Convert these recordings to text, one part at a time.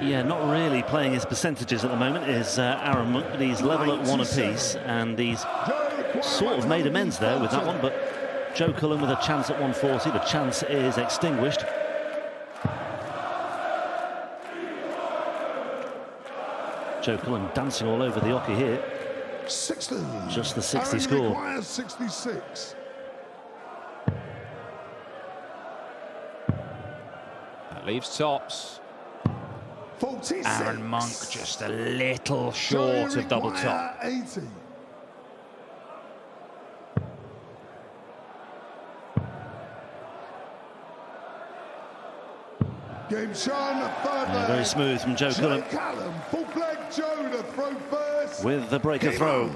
Yeah, not really playing his percentages at the moment is Aaron Monk, but he's level at 1 apiece, and he's sort of made amends there with that one, but Joe Cullen with a chance at 140. The chance is extinguished. Joe Cullen dancing all over the hockey here. 60. Just the 60 score. Requires 66. That leaves tops. 46. Aaron Monk just a little short of double top. 80. Game shown, the third leg. Very smooth from Joe Cullen. Full leg Joe to throw first. With the breaker throw.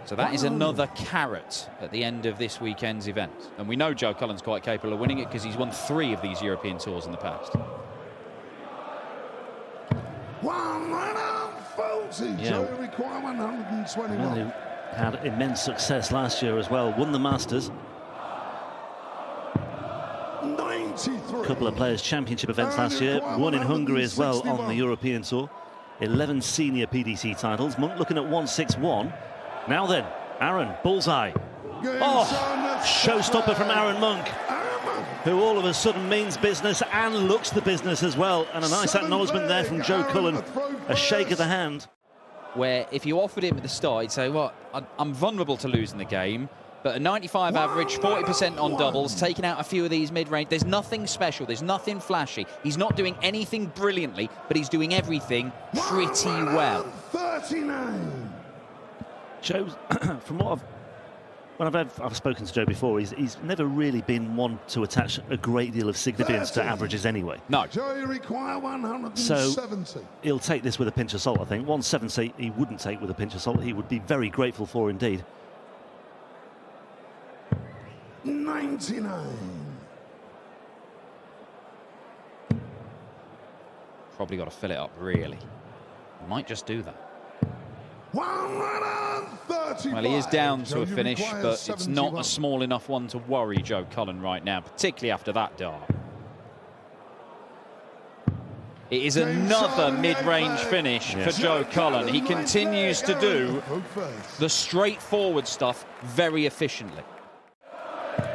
So that is another carrot at the end of this weekend's event. And we know Joe Cullen's quite capable of winning it because he's won 3 of these European tours in the past. 140. Yeah. Joe require 121. Well, he had immense success last year as well. Won the Masters. 93. A couple of Players' Championship events last year. Won in Hungary as well on the European Tour. 11 senior PDC titles. Monk looking at 161. Now then, Aaron, bullseye. Oh, showstopper from Aaron Monk, who all of a sudden means business and looks the business as well. And a nice acknowledgement there from Joe Cullen. A shake of the hand. Where if you offered him at the start, he'd say, well, I'm vulnerable to losing the game, but a 95 average, 40% on doubles, taking out a few of these mid-range. There's nothing special, there's nothing flashy. He's not doing anything brilliantly, but he's doing everything pretty well. 39. Joe, from what I've spoken to Joe before, he's never really been one to attach a great deal of significance to averages anyway. No. Joe, you require 170. So he'll take this with a pinch of salt, I think. 170 he wouldn't take with a pinch of salt. He would be very grateful for indeed. 99. Probably got to fill it up, really. Might just do that. 135. Well, he is down to Joe, a you finish, require but it's 71. not a small enough one to worry Joe Cullen right now, particularly after that dart. It is another mid-range finish for Joe Cullen. He continues to do the straightforward stuff very efficiently.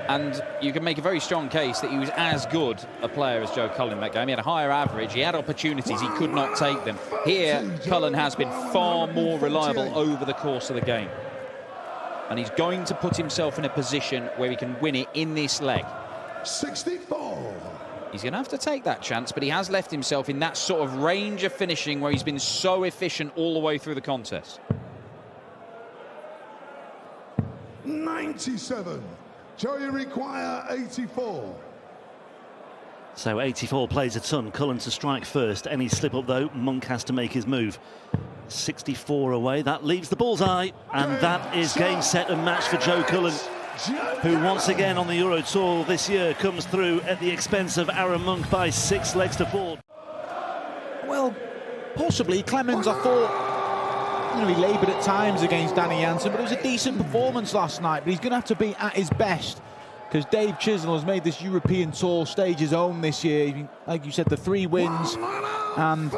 And you can make a very strong case that he was as good a player as Joe Cullen in that game. He had a higher average, he had opportunities, he could not take them. Here, Cullen has been far more reliable over the course of the game. And he's going to put himself in a position where he can win it in this leg. 64. He's going to have to take that chance, but he has left himself in that sort of range of finishing where he's been so efficient all the way through the contest. 97. Joe, you require 84. So 84 plays a ton. Cullen to strike first. Any slip up though, Monk has to make his move. 64 away, that leaves the bullseye, and that is game, set and match for Joe Cullen, who once again on the Euro Tour this year comes through at the expense of Aaron Monk by 6 legs to 4. Well, possibly. Clemens, I thought, he laboured at times against Danny Jansen, but it was a decent performance last night. But he's going to have to be at his best, because Dave Chisnall has made this European Tour stage his own this year. Like you said, the 3 wins, and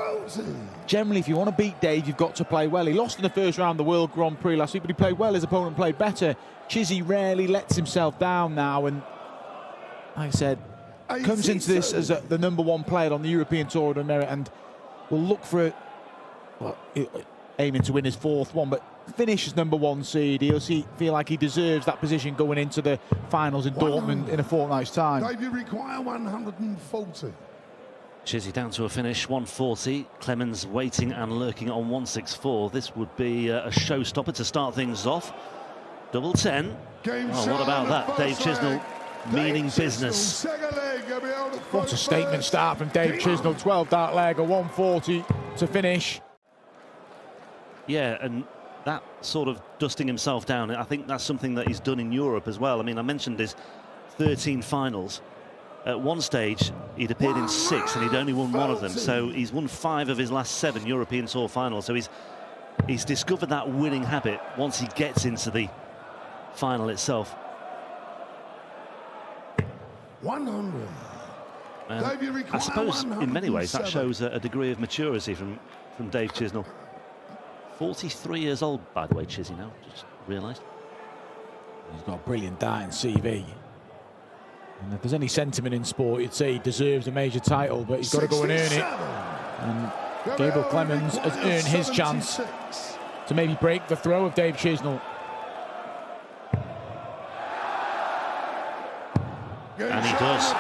generally, if you want to beat Dave, you've got to play well. He lost in the first round of the World Grand Prix last week, but he played well. His opponent played better. Chizzy rarely lets himself down now, and like I said, comes into this as the #1 player on the European Tour of Merit, and will look for it. Well, aiming to win his 4th one, but finish as #1 seed. He'll feel like he deserves that position going into the finals in Dortmund in a fortnight's time. Dave, you require 140. Chizzy down to a finish, 140. Clemens waiting and lurking on 164. This would be a showstopper to start things off. Double 10. Oh, what about that? Dave Chisnall meaning business. What a statement start from Dave Chisnall. 12 dart leg, a 140 to finish. Yeah, and that sort of dusting himself down, I think that's something that he's done in Europe as well. I mean, I mentioned his 13 finals. At one stage, he'd appeared in 6 and he'd only won 1 of them. So he's won 5 of his last 7 European Tour finals. So he's discovered that winning habit once he gets into the final itself. 100. I suppose in many ways that shows a degree of maturity from Dave Chisnall. 43 years old, by the way, Chizzy now, just realised. He's got a brilliant darting CV. And if there's any sentiment in sport, you'd say he deserves a major title, but he's got to go and earn it. And Gabriel Clemens has earned his chance to maybe break the throw of Dave Chisnall. And he does.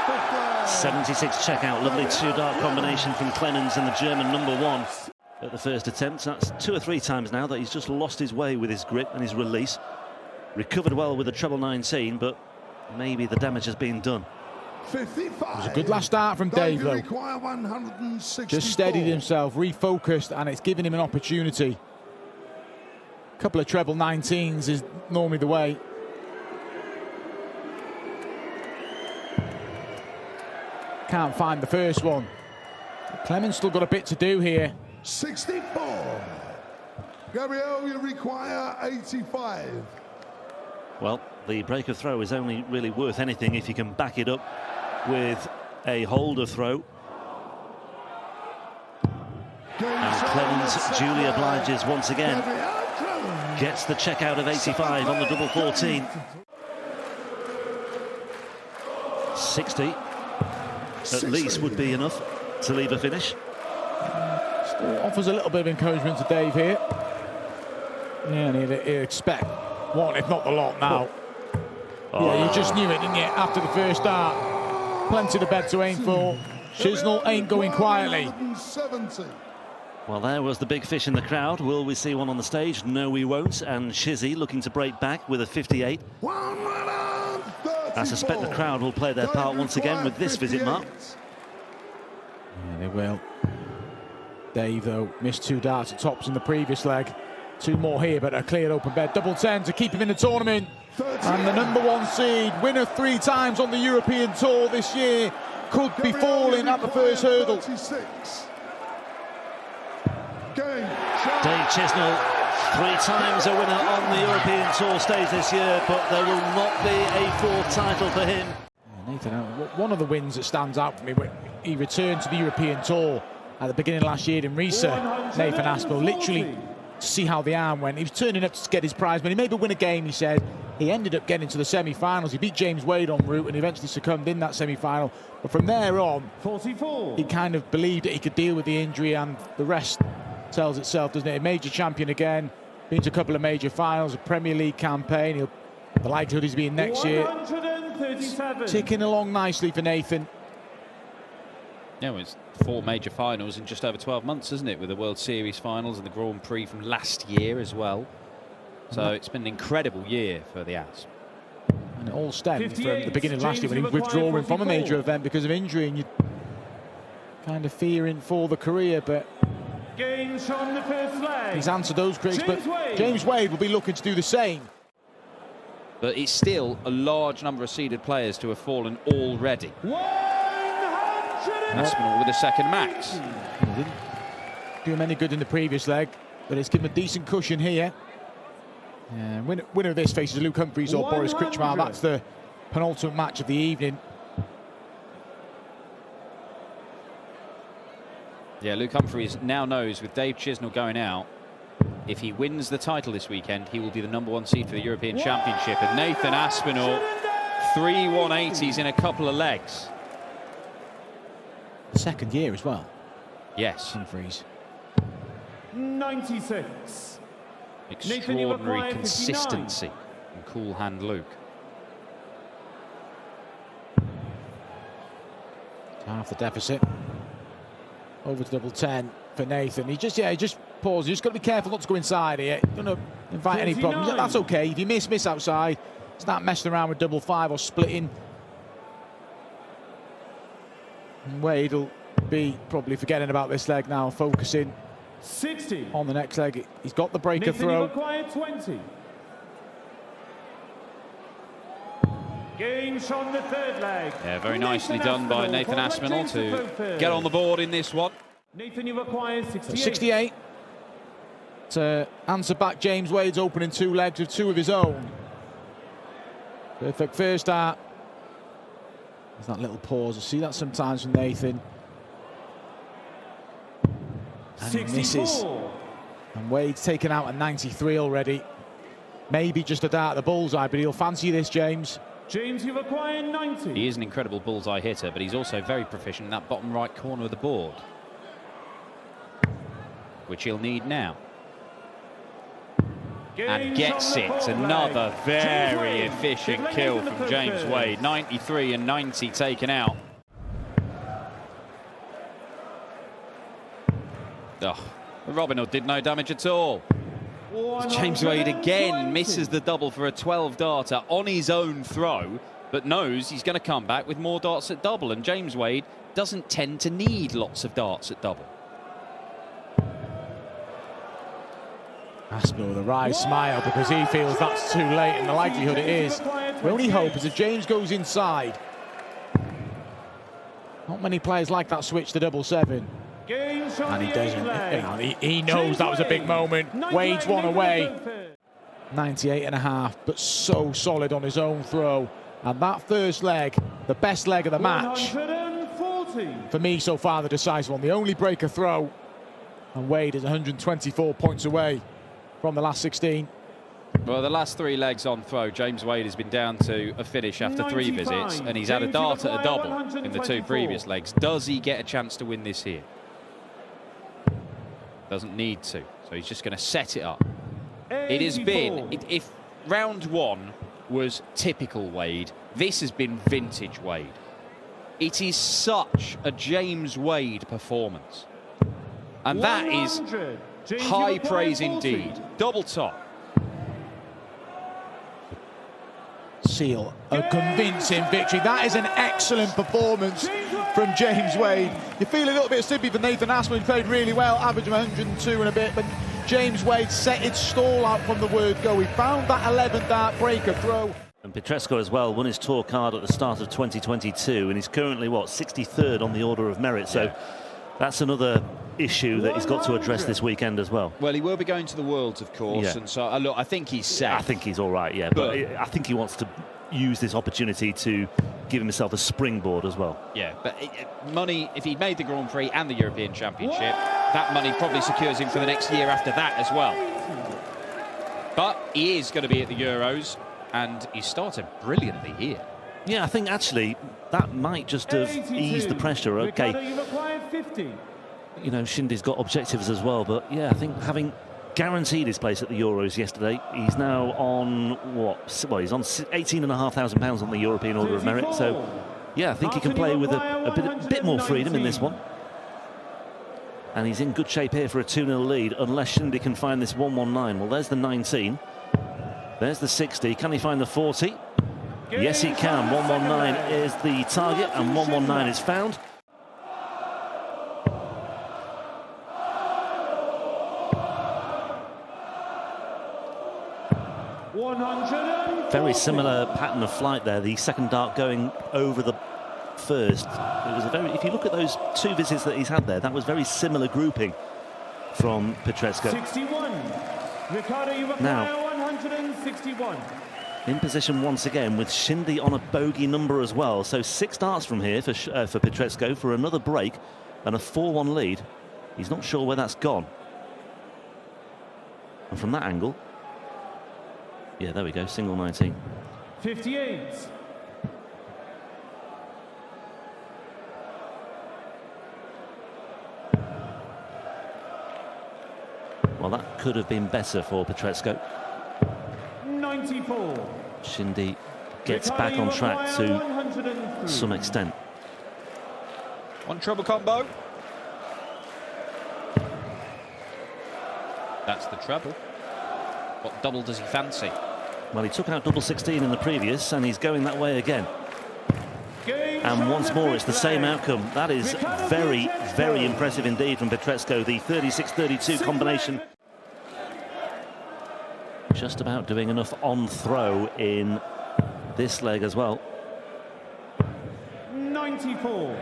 76 checkout, lovely two-dart combination from Clemens and the German #1 at the first attempt. That's 2 or 3 times now that he's just lost his way with his grip and his release. Recovered well with a treble 19, but maybe the damage has been done. 55. It was a good last start from Dave, though. Just steadied himself, refocused, and it's given him an opportunity. A couple of treble 19s is normally the way. Can't find the first one. Clemens still got a bit to do here. 64. Gabriel, you require 85. Well, the break of throw is only really worth anything if you can back it up with a hold of throw. And Clemens duly obliges once again. Gets the checkout of 85 on the double 14. 60 at least would be enough to leave a finish. Still offers a little bit of encouragement to Dave here. Yeah, and he'd expect one, if not the lot now. Yeah, you just knew it, didn't you, after the first start. Plenty to bed to aim for. Chisnall ain't going quietly. Well, there was the big fish in the crowd. Will we see one on the stage? No, we won't. And Chizzy looking to break back with a 58. I suspect the crowd will play their part once again with this visit, Mark. Yeah, they will. Dave, though, missed 2 darts at tops in the previous leg. 2 more here, but a cleared open bed. Double 10 to keep him in the tournament. And the #1 seed, winner 3 times on the European Tour this year, could be falling at the first hurdle. Dave Chisnall, 3 times a winner on the European Tour stage this year, but there will not be a 4th title for him. Yeah, Nathan, one of the wins that stands out for me, when he returned to the European Tour at the beginning of last year in Riesa, Nathan Asel, literally to see how the arm went. He was turning up to get his prize money, maybe win a game, he said. He ended up getting to the semi-finals. He beat James Wade en route and eventually succumbed in that semi-final. But from there on, 44. He kind of believed that he could deal with the injury, and the rest tells itself, doesn't it? A major champion again, been to a couple of major finals, a Premier League campaign. The likelihood he's being next year. Ticking along nicely for Nathan. Yeah, well, it's 4 major finals in just over 12 months, isn't it? With the World Series finals and the Grand Prix from last year as well. So it's been an incredible year for the As. And it all stemmed from the beginning of last year when he was withdrawing from a major event because of injury, and you're kind of fearing for the career, but he's answered those critics. But James Wade will be looking to do the same. But it's still a large number of seeded players to have fallen already. Aspinall with a second max. Didn't do him any good in the previous leg, but it's given a decent cushion here. Winner of this faces Luke Humphries or Boris Kritschmar. That's the penultimate match of the evening. Yeah, Luke Humphries now knows, with Dave Chisnall going out, if he wins the title this weekend, he will be the #1 seed for the European Championship. And Nathan Aspinall, 3 180s in a couple of legs. Second year as well. Yes. Humphries. 96. Extraordinary consistency from cool hand Luke. Half the deficit. Over to double 10 for Nathan. He just pauses. You just got to be careful not to go inside here. Don't want to invite any problems. That's okay. If you miss outside, start messing around with double 5 or splitting. And Wade will be probably forgetting about this leg now, focusing 60 on the next leg. He's got the breaker throw. 20. Game shot the 3rd leg. Yeah, very nicely done by Nathan Aspinall to get on the board in this one. Nathan, you require 68. 68 to answer back James Wade's opening 2 legs with 2 of his own. Perfect first start. There's that little pause. I see that sometimes from Nathan. And he misses. 64. And Wade's taken out at 93 already. Maybe just a dart at the bullseye, but he'll fancy this, James. James, you've acquired 90. He is an incredible bullseye hitter, but he's also very proficient in that bottom right corner of the board, which he'll need now. And gets it. Another very efficient kill from James Wade. 93 and 90 taken out. Oh, Robin Hood did no damage at all. James Wade again misses the double for a 12-darter on his own throw, but knows he's going to come back with more darts at double, and James Wade doesn't tend to need lots of darts at double. Asel with a wry smile because he feels that's too late, and the likelihood it is. The only hope is that James goes inside. Not many players like that switch to 7-7. And he doesn't. He knows that was a big moment. Wade's one away. 98.5, but so solid on his own throw. And that first leg, the best leg of the match. For me so far, the decisive one. The only breaker throw. And Wade is 124 points away from the last 16. Well, the last 3 legs on throw, James Wade has been down to a finish after 3 visits, and he's had a dart at a double in the 2 previous legs. Does he get a chance to win this here? Doesn't need to, so he's just going to set it up. It has been, if round 1 was typical Wade, this has been vintage Wade. It is such a James Wade performance. And that is high praise indeed. Double top. Seal a convincing victory. That is an excellent performance from James Wade. You feel a little bit sleepy for Nathan Asel, who played really well, average of 102 and a bit, but James Wade set his stall out from the word go. He found that 11th dart breaker throw. And Pietreczko as well won his tour card at the start of 2022, and he's currently, what, 63rd on the order of merit. So that's another issue that he's got to address this weekend as well. Well, he will be going to the Worlds, of course, and so look, I think he's set. I think he's all right, yeah, but I think he wants to use this opportunity to give himself a springboard as well. Yeah, but money, if he made the Grand Prix and the European Championship, that money probably secures him for the next year after that as well. But he is going to be at the Euros, and he started brilliantly here. Yeah, I think actually that might just have eased the pressure. Okay, you know, Shindy's got objectives as well, but yeah, I think having guaranteed his place at the Euros yesterday, he's now on what? Well, he's on £18,500 on the European Order of Merit. So yeah, I think he can play with a bit more freedom in this one. And he's in good shape here for a 2-0 lead, unless Shindy can find this 119. Well, there's the 19. There's the 60. Can he find the 40? Yes, he can. 119 is the target, and 119 is found. Very similar pattern of flight there. The second dart going over the first. It was a very. If you look at those 2 visits that he's had there, that was very similar grouping from Pietreczko. 61. Ricardo, you now 161. In position once again with Shindy on a bogey number as well. So 6 darts from here for Pietreczko for another break and a 4-1 lead. He's not sure where that's gone. And from that angle, yeah, there we go, single 19. 58. Well, that could have been better for Pietreczko. 94. Shindy gets back on track to some extent. One treble combo. That's the treble. What double does he fancy? Well, he took out double 16 in the previous, and he's going that way again. And once more, it's the same outcome. That is very, very impressive indeed from Pietreczko. The 36-32 combination. Just about doing enough on throw in this leg as well. 94.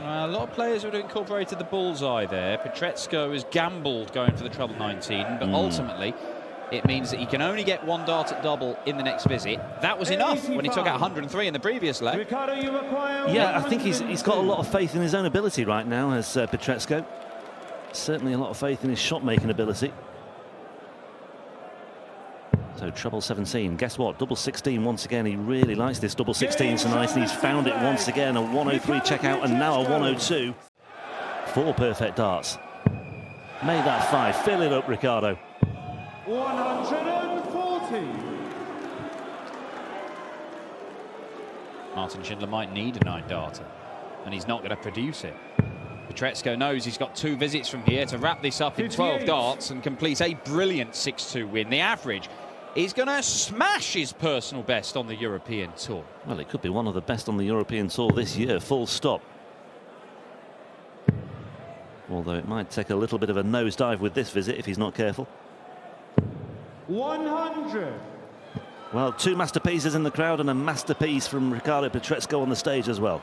A lot of players would have incorporated the bullseye there. Pietreczko has gambled going for the treble 19, but ultimately it means that he can only get one dart at double in the next visit. That was enough when he took out 103 in the previous leg. Yeah, I think he's got a lot of faith in his own ability right now, as Pietreczko. Certainly a lot of faith in his shot-making ability. So treble 17. Guess what? Double 16 once again. He really likes this double 16 tonight, and he's found it once again. A 103 checkout and now a 102. 4 perfect darts. Made that 5. Fill it up, Ricardo. 140. Martin Schindler might need a 9-darter, and he's not going to produce it. Pietreczko knows he's got 2 visits from here to wrap this up in 12 darts and complete a brilliant 6-2 win. The average is going to smash his personal best on the European Tour. Well, it could be one of the best on the European Tour this year, full stop. Although it might take a little bit of a nosedive with this visit if he's not careful. 100. Well, 2 masterpieces in the crowd and a masterpiece from Ricardo Pietreczko on the stage as well.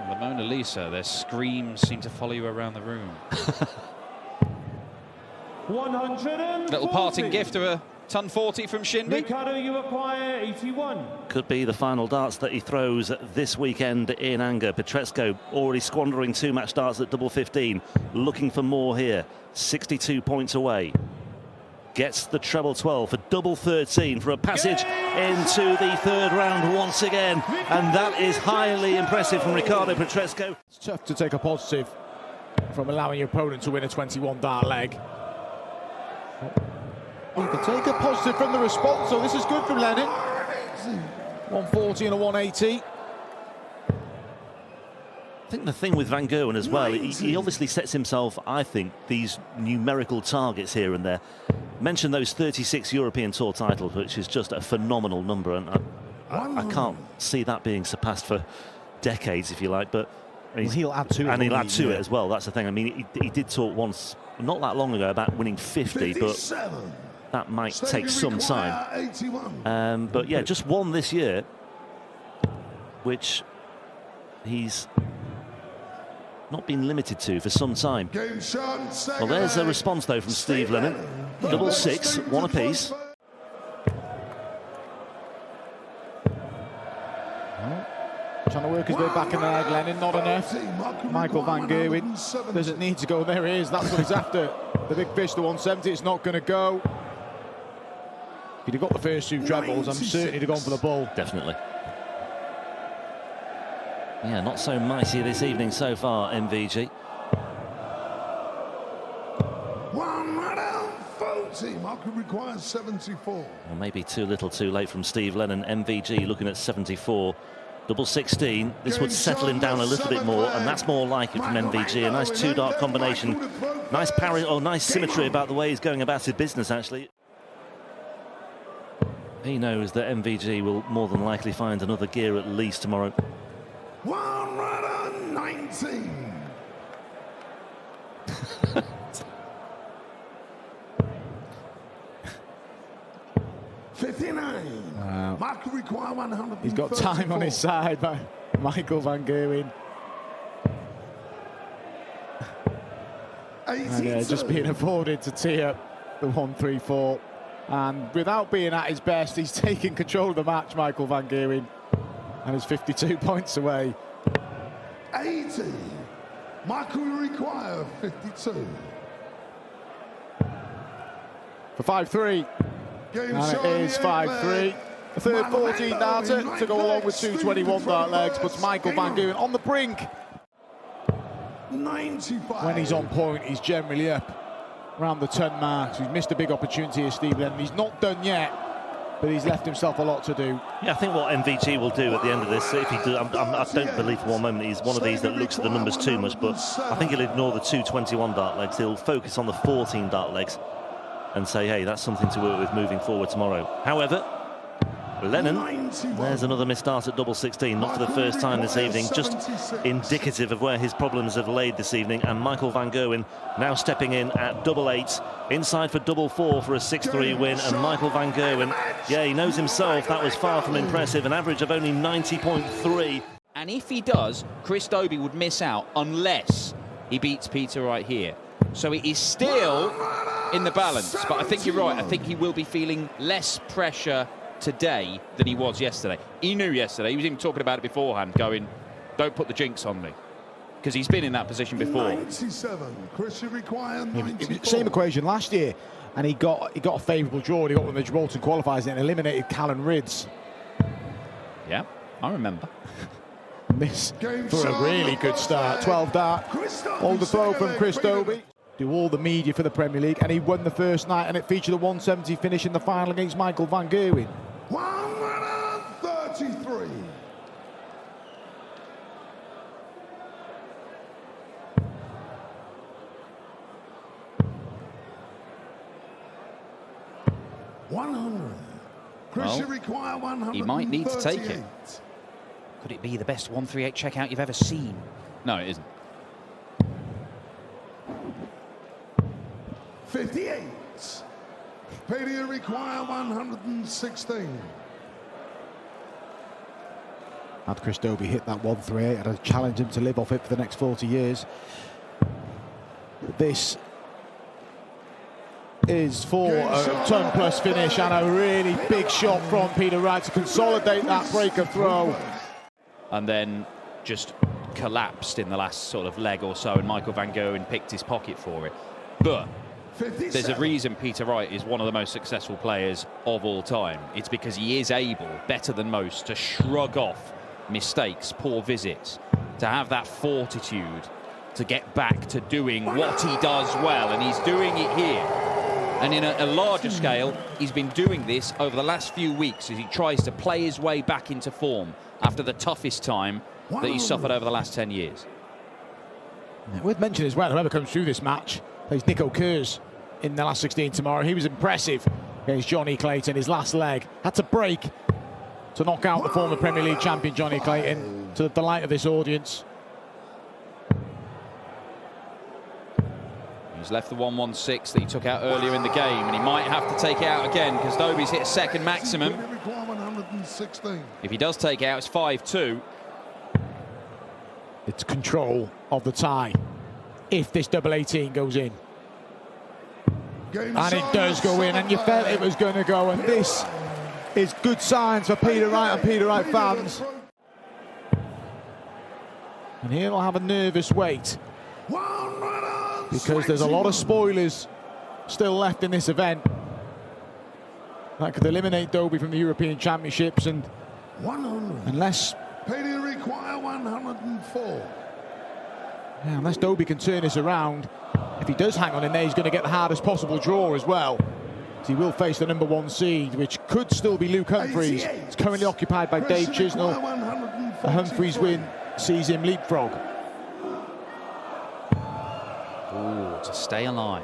The Mona Lisa, their screams seem to follow you around the room. 140. Little parting gift of a ton 40 from Shindy. Ricardo, you acquire 81. Could be the final darts that he throws this weekend in anger. Pietreczko already squandering 2 match darts at double 15. Looking for more here. 62 points away. Gets the treble 12 for double 13 for a passage into the 3rd round once again. And that is highly impressive from Ricardo Pietreczko. It's tough to take a positive from allowing your opponent to win a 21-dart leg. You can take a positive from the response, so this is good from Lennon. 140 and a 180. I think the thing with Van Gerwen as well, he obviously sets himself, I think, these numerical targets here and there. Mention those 36 European Tour titles, which is just a phenomenal number, and I can't see that being surpassed for decades, if you like. But he'll add to it. And he'll add to it as well. That's the thing. I mean, he did talk once, not that long ago, about winning 50, but that might take some time. But yeah, just 1 this year, which he's not been limited to for some time. Well, there's a response though from Steve Lennon. Double 6, 1 apiece. Trying to work his way back in the leg, Lennon, not enough. Michael Van Gerwen doesn't need to go. There he is, that's what he's after. The big fish, the 170, it's not going to go. If he'd have got the first 2 trebles, I'm certain he'd have gone for the bull. Definitely. Yeah, not so mighty this evening so far, MVG. 140. Marker requires 74. Well, maybe too little too late from Steve Lennon. MVG looking at 74. Double 16. This would settle him down a little bit more, and that's more like it from MVG. A nice 2-dart combination. Nice parry, nice symmetry about the way he's going about his business, actually. He knows that MVG will more than likely find another gear at least tomorrow. 119. 59. Mark require 100. He's got time on his side by Michael Van Gerwen. And just being afforded to tee up the 134. And without being at his best, he's taking control of the match, Michael Van Gerwen. And is 52 points away. 80. Michael require 52. For 5-3. And it is 5-3. A third 14-darter to go along with 2 21-dart legs, puts Michael Van Gerwen on the brink. 95. When he's on point, he's generally up around the 10 marks. He's missed a big opportunity here, Steve Lennon. He's not done yet, but he's left himself a lot to do. Yeah, I think what MVG will do at the end of this, if he do, I don't believe for one moment he's one of these that looks at the numbers too much, but I think he'll ignore the 2 21-dart legs. He'll focus on the 14-dart legs and say, hey, that's something to work with moving forward tomorrow. However, Lennon, there's another missed start at double 16, not for the first time this evening, just indicative of where his problems have laid this evening. And Michael Van Gerwen now stepping in at double 8, inside for double 4 for a 6-3 win. And Michael Van Gerwen, yeah, he knows himself that was far from impressive, an average of only 90.3. And if he does, Chris Dobey would miss out unless he beats Peter Wright here. So it is still in the balance. But I think you're right. I think he will be feeling less pressure today than he was yesterday. He knew yesterday. He was even talking about it beforehand, going, don't put the jinx on me. Because he's been in that position before. 97. Chris, you require 94. Same equation last year. And he got a favourable draw. He got one of the Gibraltar qualifiers and eliminated Cullen Rids. Yeah, I remember. This for a really good start. 12 dart. Hold the throw from Chris Dobey. Do all the media for the Premier League, and he won the first night, and it featured a 170 finish in the final against Michael van Gerwen. 133. Chris, you require 138. He might need to take it. Could it be the best 138 checkout you've ever seen? No, it isn't. 58. Peter, you require 116. Had Chris Dobey hit that 138, I'd challenge him to live off it for the next 40 years. This is for a ton-plus finish and a really big shot from Peter Wright to consolidate that breaker throw. And then just collapsed in the last sort of leg or so, and Michael van Gerwen picked his pocket for it. But 57. there's a reason Peter Wright is one of the most successful players of all time. It's because he is able, better than most, to shrug off mistakes, poor visits, to have that fortitude to get back to doing what he does well, and he's doing it here. And in a larger scale, he's been doing this over the last few weeks as he tries to play his way back into form after the toughest time that he's suffered over the last 10 years. Worth mentioning as well, whoever comes through this match plays Nico Kurz in the last 16 tomorrow. He was impressive against Johnny Clayton. His last leg had to break to knock out the former Premier League champion Johnny Clayton, to the delight of this audience. He's left the 116 that he took out earlier in the game, and he might have to take it out again because Dobey's hit a second maximum. If he does take it out, it's 5-2. It's control of the tie if this double 18 goes in. And it does go in, and you felt it was going to go, and this is good signs for Peter Wright and Peter Wright fans. And he'll have a nervous wait, because there's a lot of spoilers still left in this event that could eliminate Dobey from the European Championships, and unless Peter require 104. Yeah, unless Dobey can turn this around, if he does hang on in there, he's going to get the hardest possible draw as well. He will face the #1 seed, which could still be Luke Humphries. It's currently occupied by Dave Chisnall. A Humphries win sees him leapfrog. Ooh, to stay alive.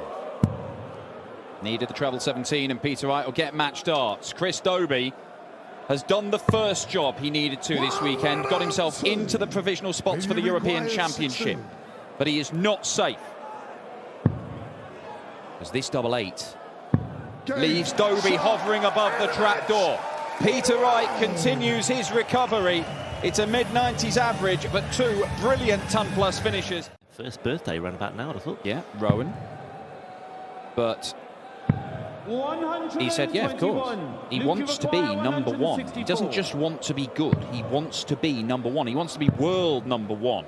Needed the treble 17, and Peter Wright will get match darts. Chris Dobey has done the first job he needed to this weekend, got himself into the provisional spots for the European Championship, but he is not safe, as this double 8 leaves Dobey hovering above the trapdoor. Peter Wright continues his recovery. It's a mid-90s average, but two brilliant ton-plus finishes. First birthday round about now, I thought. Yeah, Rowan. But he said, yeah, of course. He wants to be #1. He doesn't just want to be good. He wants to be #1. He wants to be world #1.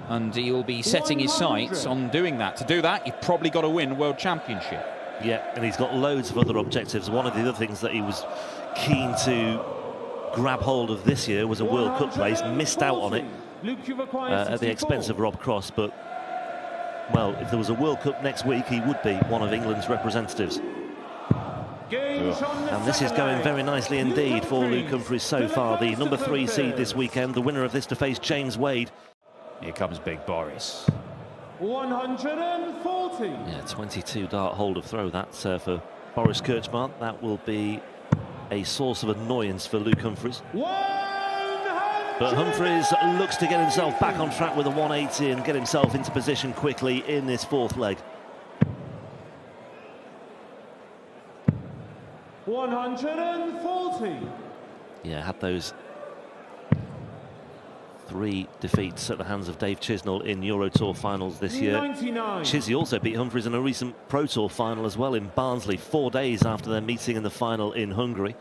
And he will be setting his sights on doing that. To do that, you've probably got to win World Championship. Yeah, and he's got loads of other objectives. One of the other things that he was keen to grab hold of this year was a World Cup place. Missed out on it at the expense of Rob Cross, but well, if there was a World Cup next week, he would be one of England's representatives. And this is going very nicely indeed for Luke Humphries so far. The #3 seed this weekend, the winner of this to face James Wade. Here comes Big Boris. 140. Yeah, 22 dart hold of throw. That's for Boris Kciuk. That will be a source of annoyance for Luke Humphries. But Humphries looks to get himself back on track with a 180 and get himself into position quickly in this fourth leg. 140. Yeah, had those 3 defeats at the hands of Dave Chisnall in Euro Tour finals this year. 99. Chizzy also beat Humphries in a recent Pro Tour final as well in Barnsley, 4 days after their meeting in the final in Hungary.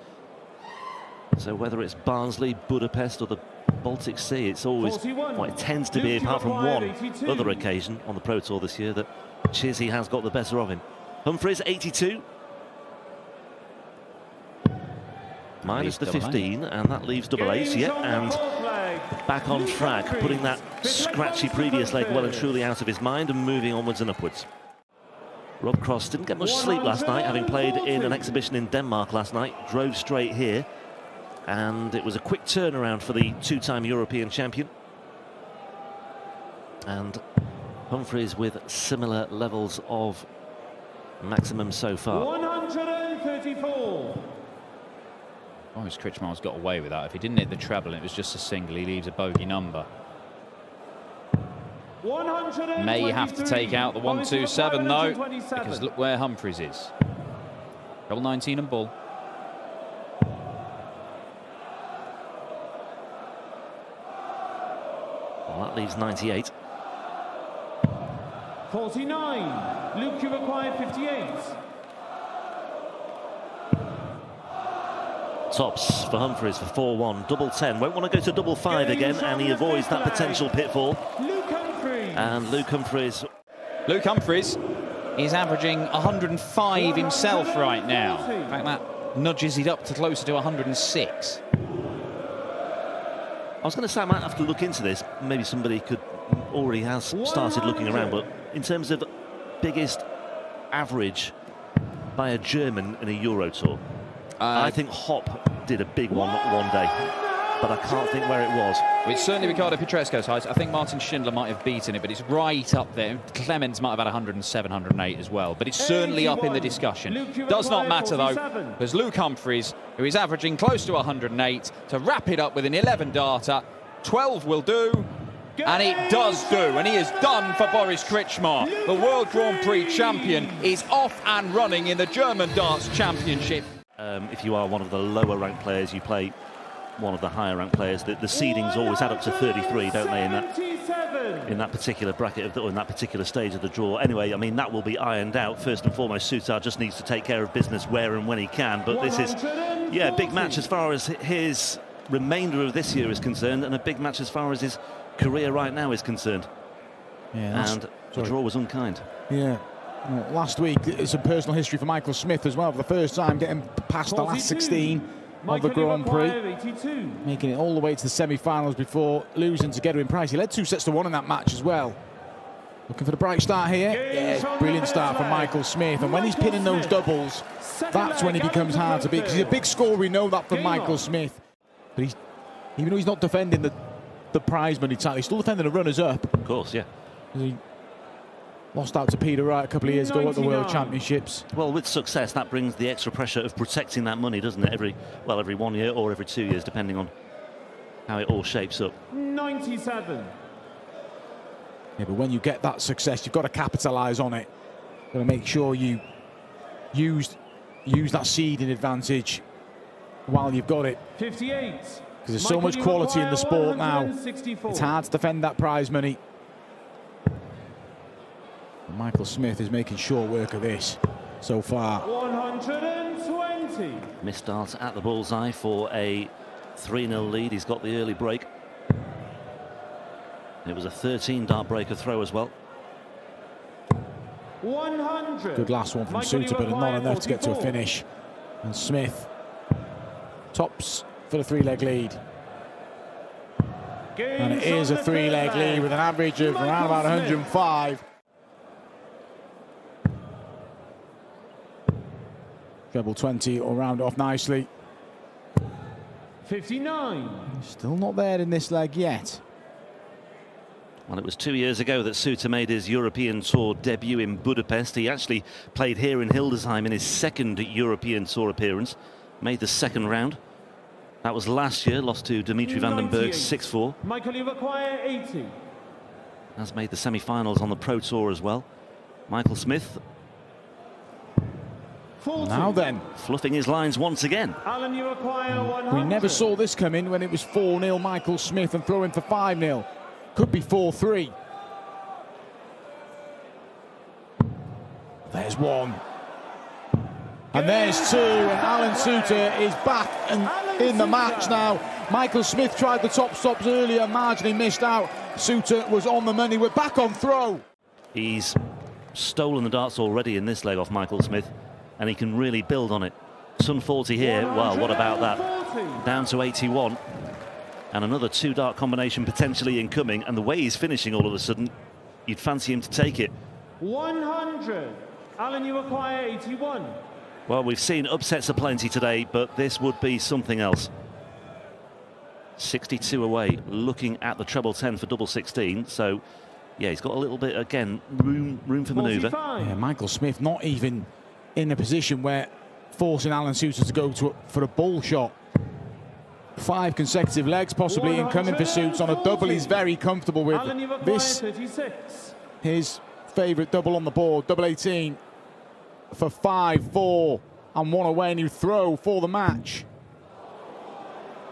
So whether it's Barnsley, Budapest or the Baltic Sea, it's always, 41. well, it tends to be, apart from one 82. other occasion on the Pro Tour this year, that Chizzy has got the better of him. Humphries, 82. Minus the 15, and that leaves double ace, yeah, and back on track, putting that scratchy previous leg well and truly out of his mind and moving onwards and upwards. Rob Cross didn't get much sleep last night, having played in an exhibition in Denmark last night, drove straight here, and it was a quick turnaround for the 2-time European champion. And Humphries with similar levels of maximum so far. 134. Boris Kritschmar's got away with that. If he didn't hit the treble and it was just a single, he leaves a bogey number. May have to take out the 127 though, because look where Humphries is. Double 19 and ball. Well, that leaves 98. 49. Luke, you require 58. Tops for Humphries for 4-1, double 10. Won't want to go to double 5 again, and he avoids that potential pitfall. Luke Humphries. And Luke Humphries. Luke Humphries is averaging 105 himself right now. In fact, that nudges it up to closer to 106. I was going to say I might have to look into this. Maybe somebody already has started looking around, but in terms of biggest average by a German in a Euro Tour, I think Hopp did a big one day, but I can't think where it was. It's certainly Ricardo Pietreczko's height. I think Martin Schindler might have beaten it, but it's right up there. Clemens might have had 107, 108 as well, but it's certainly up in the discussion. Does not matter though, because Luke Humphries, who is averaging close to 108, to wrap it up with an 11 darter, 12 will do. And it does do, and he is done for Boris Kritschmar. The World Grand Prix champion is off and running in the German Darts Championship. If you are one of the lower ranked players, you play one of the higher ranked players. The seedings always add up to 33, don't they, in that particular bracket or in that particular stage of the draw. Anyway, I mean, that will be ironed out. First and foremost, Sutor just needs to take care of business where and when he can. But this is, yeah, a big match as far as his remainder of this year is concerned, and a big match as far as his career right now is concerned. Yeah, and the draw was unkind. Yeah. Well, last week, it's a personal history for Michael Smith as well, for the first time getting past the last 16 of the Grand Prix, making it all the way to the semi-finals before losing to Gerwen Price. He led 2-1 in that match as well. Looking for the bright start here. Yeah, brilliant start from Michael Smith. And when he's pinning those doubles, that's when he becomes hard to beat. Because he's a big scorer, we know that from Michael Smith. But even though he's not defending the prize money title, he's still defending the runners-up. Of course, yeah. He lost out to Peter Wright a couple of years ago at the World Championships. Well, with success, that brings the extra pressure of protecting that money, doesn't it? Every 1 year or every 2 years, depending on how it all shapes up. 97. Yeah, but when you get that success, you've got to capitalise on it. Got to make sure you use that seeding advantage while you've got it. 58. Because there's so much quality in the sport now. It's hard to defend that prize money. Michael Smith is making short work of this so far. 120. Missed dart at the bullseye for a 3-0 lead. He's got the early break. It was a 13 dart breaker throw as well. 100. Good last one from Sutor, but not enough to get to a finish. And Smith tops for the 3-leg lead. And it is a 3-leg lead with an average of around about 105. Treble 20 will round off nicely. 59. Still not there in this leg yet. Well, it was 2 years ago that Sutor made his European Tour debut in Budapest. He actually played here in Hildesheim in his second European Tour appearance. Made the second round. That was last year, lost to Dimitri van den Berg 6-4. Michael, you require 80. Has made the semi-finals on the Pro Tour as well. Michael Smith. 40. Now then, Fluffing his lines once again. Alan, you require 100. we never saw this come in when it was 4-0 Michael Smith and throwing for 5-0. Could be 4-3. There's one. And there's two, and Alan Sutor is back and in the match now. Michael Smith tried the top stops earlier, marginally missed out. Sutor was on the money. We're back on throw. He's stolen the darts already in this leg off Michael Smith, and he can really build on it. Sun 40 here. Well, what about that? Down to 81. And another two-dart combination potentially incoming. And the way he's finishing all of a sudden, you'd fancy him to take it. 100. Alan, you require 81. Well, we've seen upsets aplenty today, but this would be something else. 62 away, looking at the treble 10 for double 16. So, yeah, he's got a little bit, again, room for manoeuvre. Yeah, Michael Smith not even in a position where forcing Alan Sutor to go for a ball shot. 5 consecutive legs possibly incoming for Suits on a double. He's very comfortable with this. 36. His favourite double on the board, double 18 for 5-4 and 1 away, and you throw for the match.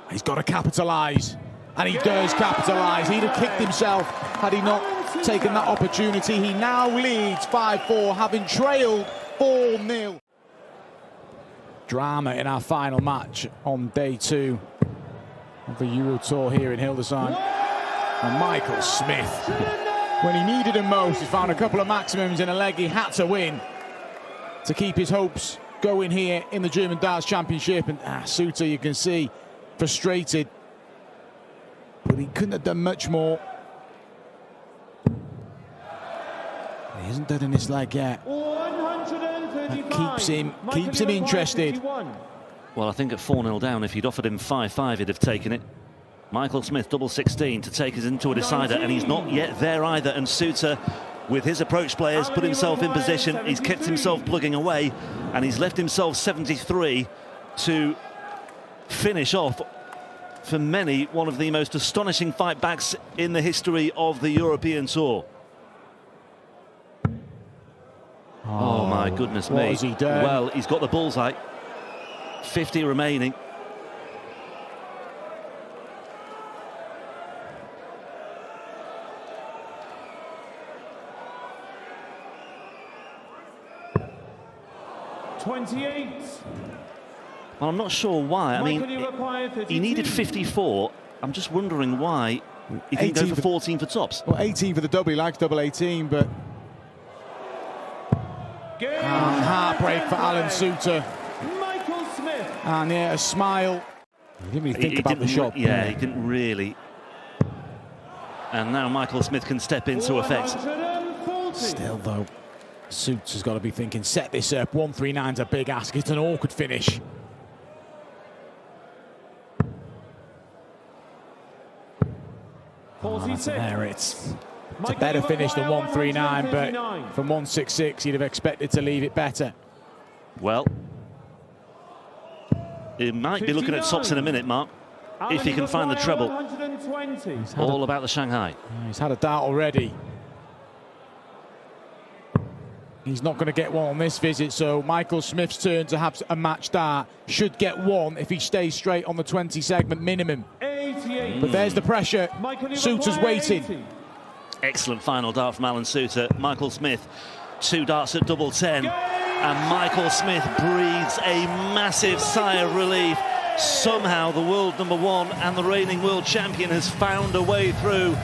He's got to capitalise, and he does capitalise. He'd have kicked himself had he not taken that opportunity. He now leads 5-4, having trailed 4-0. Drama in our final match on day 2 of the Euro Tour here in Hildesheim. And Michael Smith, when he needed him most, he found a couple of maximums in a leg he had to win to keep his hopes going here in the German Darts Championship. And Sutor, you can see, frustrated, but he couldn't have done much more. He hasn't done in his leg yet. 135. Keeps him interested. 51. Well, I think at 4-0 down, if you'd offered him 5-5, he'd have taken it. Michael Smith, double 16 to take us into a decider, and he's not yet there either. And Sutor, with his approach players, put himself in position. He's kept himself plugging away, and he's left himself 73 to finish off, for many, one of the most astonishing fight backs in the history of the European Tour. Oh my goodness me. What has he done? Well, he's got the bullseye. 50 remaining. Well, I'm not sure why. I mean, he needed 54. I'm just wondering why he didn't go for 14 for tops. Well, 18 for the double. He likes double 18, but heartbreak for Alan Sutor. Michael Smith. And yeah, a smile. He didn't really think about the shot. Yeah, he didn't really. And now Michael Smith can step into effect. Still, though, Suits has got to be thinking, set this up. 139's a big ask. It's an awkward finish. There it's a better finish than 139, but from 166 you'd have expected to leave it better. Well, he might be looking at tops in a minute, Mark, if he can find the treble. All about the Shanghai. He's had a dart already. He's not going to get one on this visit, so Michael Smith's turn to have a match dart. Should get one if he stays straight on the 20 segment minimum. 88. But there's the pressure. Sutor's waiting. Excellent final dart from Alan Sutor. Michael Smith, 2 darts at double 10. And Michael Smith breathes a massive sigh of relief. Somehow the world #1 and the reigning world champion has found a way through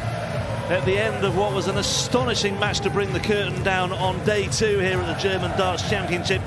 at the end of what was an astonishing match to bring the curtain down on day 2 here at the German Darts Championship.